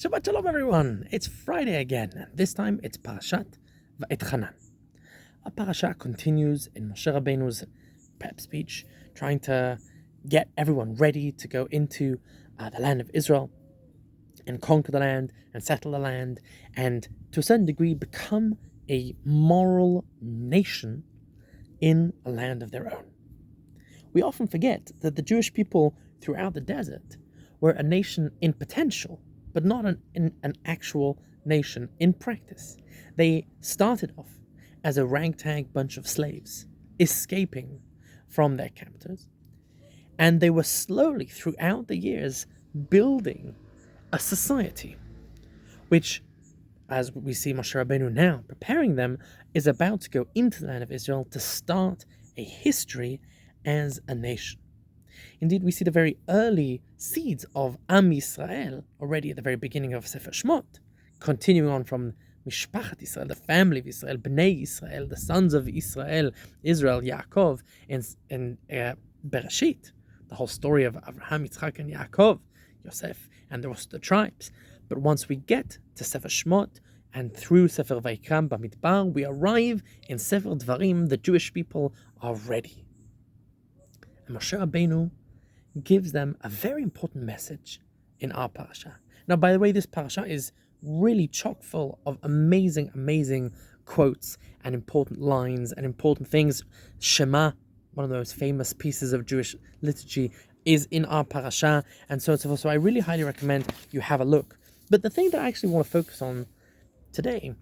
Shabbat Shalom, everyone. It's Friday again, and this time it's Parashat Vaetchanan. Our Parashat continues in Moshe Rabbeinu's prep speech, trying to get everyone ready to go into the land of Israel and conquer the land and settle the land and, to a certain degree, become a moral nation in a land of their own. We often forget that the Jewish people throughout the desert were a nation in potential, but not an actual nation in practice. They started off as a ragtag bunch of slaves, escaping from their captors, and they were slowly, throughout the years, building a society, which, as we see Moshe Rabbeinu now preparing them, is about to go into the land of Israel to start a history as a nation. Indeed, we see the very early seeds of Am Yisrael already at the very beginning of Sefer Shmot, continuing on from Mishpachat Yisrael, the family of Israel, Bnei Yisrael, the sons of Israel, Yaakov, in Bereshit, the whole story of Abraham, Yitzchak, and Yaakov, Yosef, and the rest of the tribes. But once we get to Sefer Shmot and through Sefer Vayikra Bamidbar, we arrive in Sefer Dvarim. The Jewish people are ready. And Moshe Rabbeinu gives them a very important message in our parasha. Now, by the way, this parasha is really chock full of amazing quotes and important lines and important things. Shema, one of those famous pieces of Jewish liturgy, is in our parasha, and so on and so forth. So I really highly recommend you have a look. But the thing that I actually want to focus on today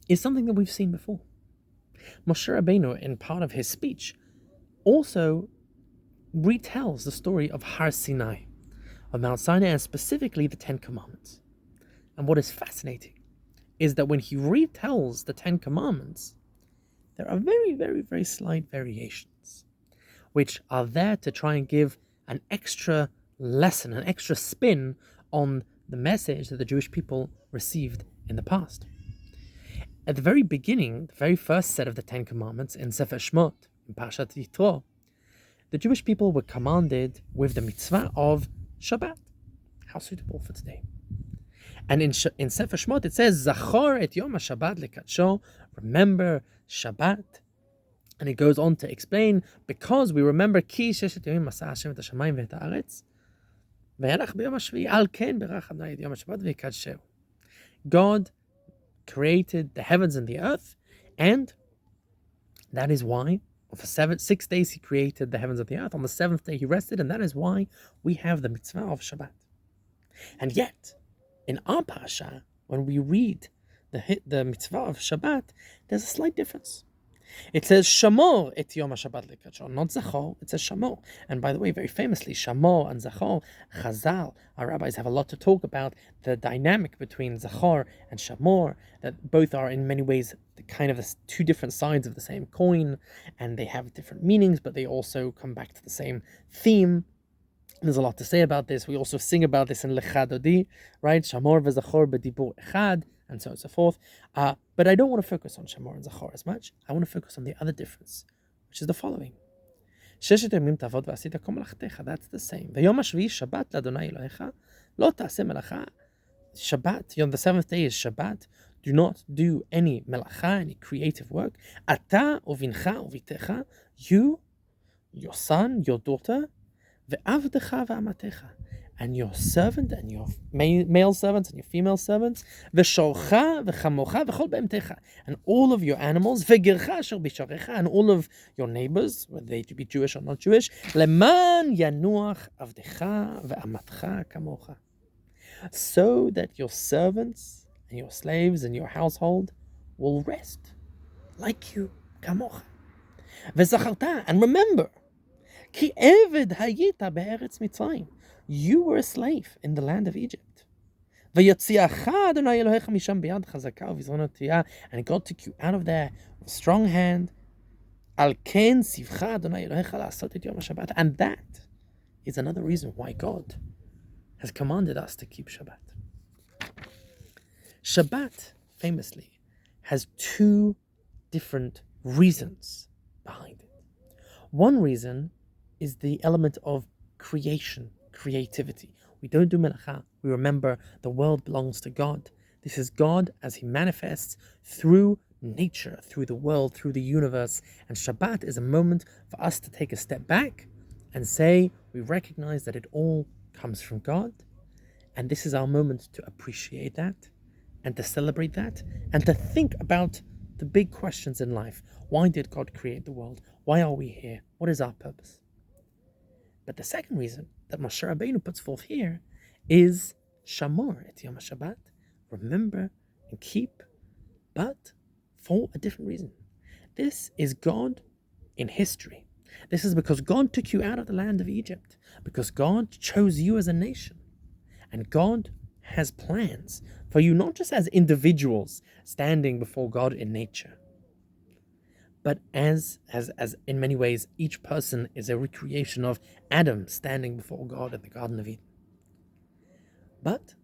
is something that we've seen before. Moshe Rabbeinu, in part of his speech, also retells the story of Har Sinai, of Mount Sinai, and specifically the Ten Commandments. And what is fascinating is that when he retells the Ten Commandments, there are very slight variations, which are there to try and give an extra lesson, an extra spin on the message that the Jewish people received in the past. At the very beginning, the very first set of the Ten Commandments in Sefer Shmot, in Parashat Yitro, the Jewish people were commanded with the mitzvah of Shabbat. How suitable for today. And in Sefer Shmot it says, Zachor et Yom HaShabbat lekadsho, remember Shabbat. And it goes on to explain, because we remember Ki sheshet yomim asa Hashem et hashamayim ve'et haaretz, ve'yalach b'yom hashvi'i al ken berach Adonai et Yom HaShabbat ve'yikadsheu. God created the heavens and the earth, and that is why for 6 days he created the heavens and the earth. On the seventh day he rested, and that is why we have the mitzvah of Shabbat. And yet, in our parasha, when we read the mitzvah of Shabbat, there's a slight difference. It says Shamor et Yom HaShabbat lekadsho, not Zachor. It says Shamor. And by the way, very famously, Shamor and Zachor, Chazal, our rabbis have a lot to talk about the dynamic between Zachor and Shamor, that both are in many ways kind of the two different sides of the same coin, and they have different meanings, but they also come back to the same theme. There's a lot to say about this. We also sing about this in Lecha Dodi, right? Shamor v'Zachor b'dibur echad, and so on and so forth. But I don't want to focus on Shamor and Zachor as much. I want to focus on the other difference, which is the following. Sheshet yomim tavod v'asita kol melachtecha. That's the same. V'yom hashvi'i Shabbat l'Adonai Elohecha, lo ta'aseh melacha. Shabbat, the seventh day is Shabbat. Do not do any melacha, any creative work. Ata uvincha uvitecha, you, your son, your daughter, ve'avdecha ve'amatecha, and your servant and your male servants and your female servants, ve'shorcha ve'chamocha ve'chol be'emtecha, and all of your animals, ve'gircha asher b'sharecha, and all of your neighbors, whether they be Jewish or not Jewish, leman yanuach avdecha ve'amatcha kamocha, so that your servants and your slaves and your household will rest like you, kamocha. Ve'zacharta, and remember, ki eved hayita be'eretz Mitzrayim, you were a slave in the land of Egypt. V'yotziacha Adonai Elohecha misham b'yad chazaka u'vizron otiyah, and God took you out of there with a strong hand. Al ken sivcha Adonai Elohecha la'asot et Yom HaShabbat, and that is another reason why God has commanded us to keep Shabbat. Shabbat, famously, has two different reasons behind it. One reason is the element of creativity. We don't do melacha We remember the world belongs to God. This is God as he manifests through nature, through the world, through the universe. And Shabbat is a moment for us to take a step back and say, we recognize that it all comes from God. And this is our moment to appreciate that and to celebrate that and to think about the big questions in life. Why did God create the world? Why are we here? What is our purpose? But the second reason that Moshe Rabbeinu puts forth here is Shamor et Yom HaShabbat. Remember and keep, but for a different reason. This is God in history. This is because God took you out of the land of Egypt, because God chose you as a nation. And God has plans for you, not just as individuals standing before God in nature, but as in many ways, each person is a recreation of Adam standing before God at the Garden of Eden. But,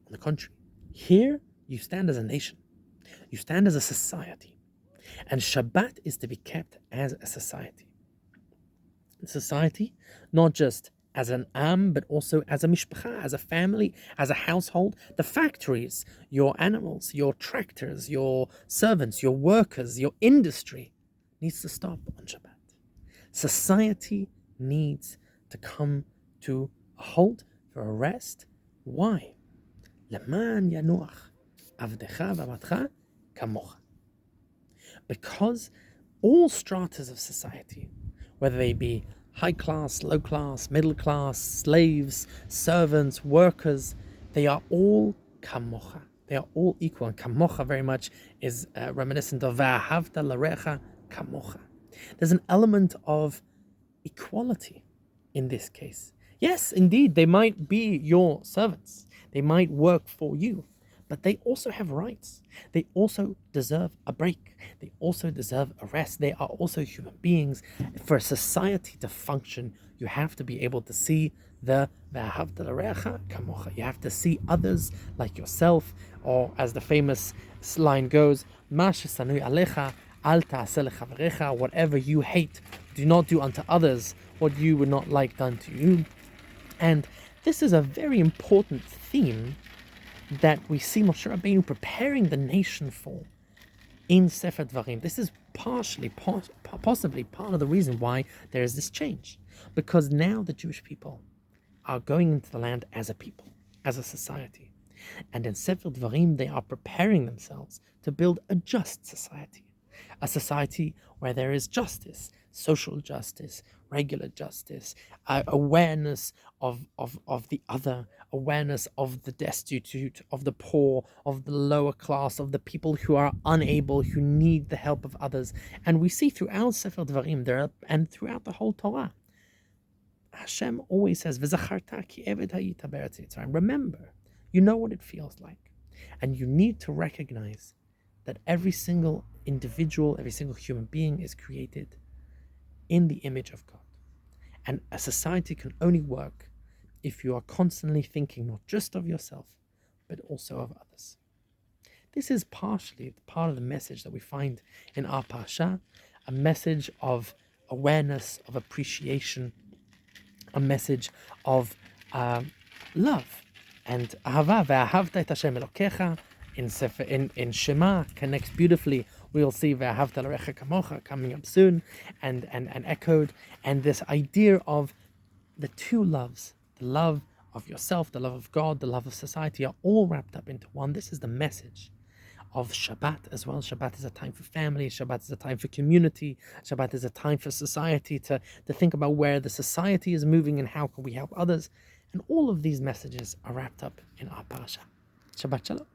on the contrary, here you stand as a nation. You stand as a society. And Shabbat is to be kept as a society. A society, not just as an am, but also as a mishpacha, as a family, as a household. The factories, your animals, your tractors, your servants, your workers, your industry needs to stop on Shabbat. Society needs to come to a halt, for a rest. Why? Leman yanuach avdecha v'amatcha kamocha. Because all stratas of society, whether they be high class, low class, middle class, slaves, servants, workers, they are all kamocha. They are all equal. And kamocha very much is reminiscent of va'ahavta l'recha kamocha. There's an element of equality in this case. Yes, indeed, they might be your servants. They might work for you. But they also have rights. They also deserve a break. They also deserve a rest. They are also human beings. For a society to function, you have to be able to see the v'ahavta l'recha kamocha. You have to see others like yourself, or as the famous line goes, ma shesanui alecha al ta'aseh lechavrecha. Whatever you hate, do not do unto others what you would not like done to you. And this is a very important theme that we see Moshe Rabbeinu preparing the nation for in Sefer Dvarim. This is possibly part of the reason why there is this change. Because now the Jewish people are going into the land as a people, as a society. And in Sefer Dvarim, they are preparing themselves to build a just society. A society where there is justice, social justice, regular justice, awareness of the other, awareness of the destitute, of the poor, of the lower class, of the people who are unable, who need the help of others. And we see throughout Sefer Dvarim and throughout the whole Torah, Hashem always says, "V'zacharta ki eved hayita be'eretz Mitzrayim." Remember, you know what it feels like. And you need to recognize that every single individual, every single human being is created in the image of God. And a society can only work if you are constantly thinking not just of yourself, but also of others. This is partially part of the message that we find in our Parashat, a message of awareness, of appreciation, a message of love. And ahava ve'ahavta et Hashem Elokecha in Shema connects beautifully. We'll see ve'ahavta l'recha kamocha coming up soon and echoed. And this idea of the two loves, the love of yourself, the love of God, the love of society, are all wrapped up into one. This is the message of Shabbat as well. Shabbat is a time for family. Shabbat is a time for community. Shabbat is a time for society to think about where the society is moving and how can we help others. And all of these messages are wrapped up in our parasha. Shabbat Shalom.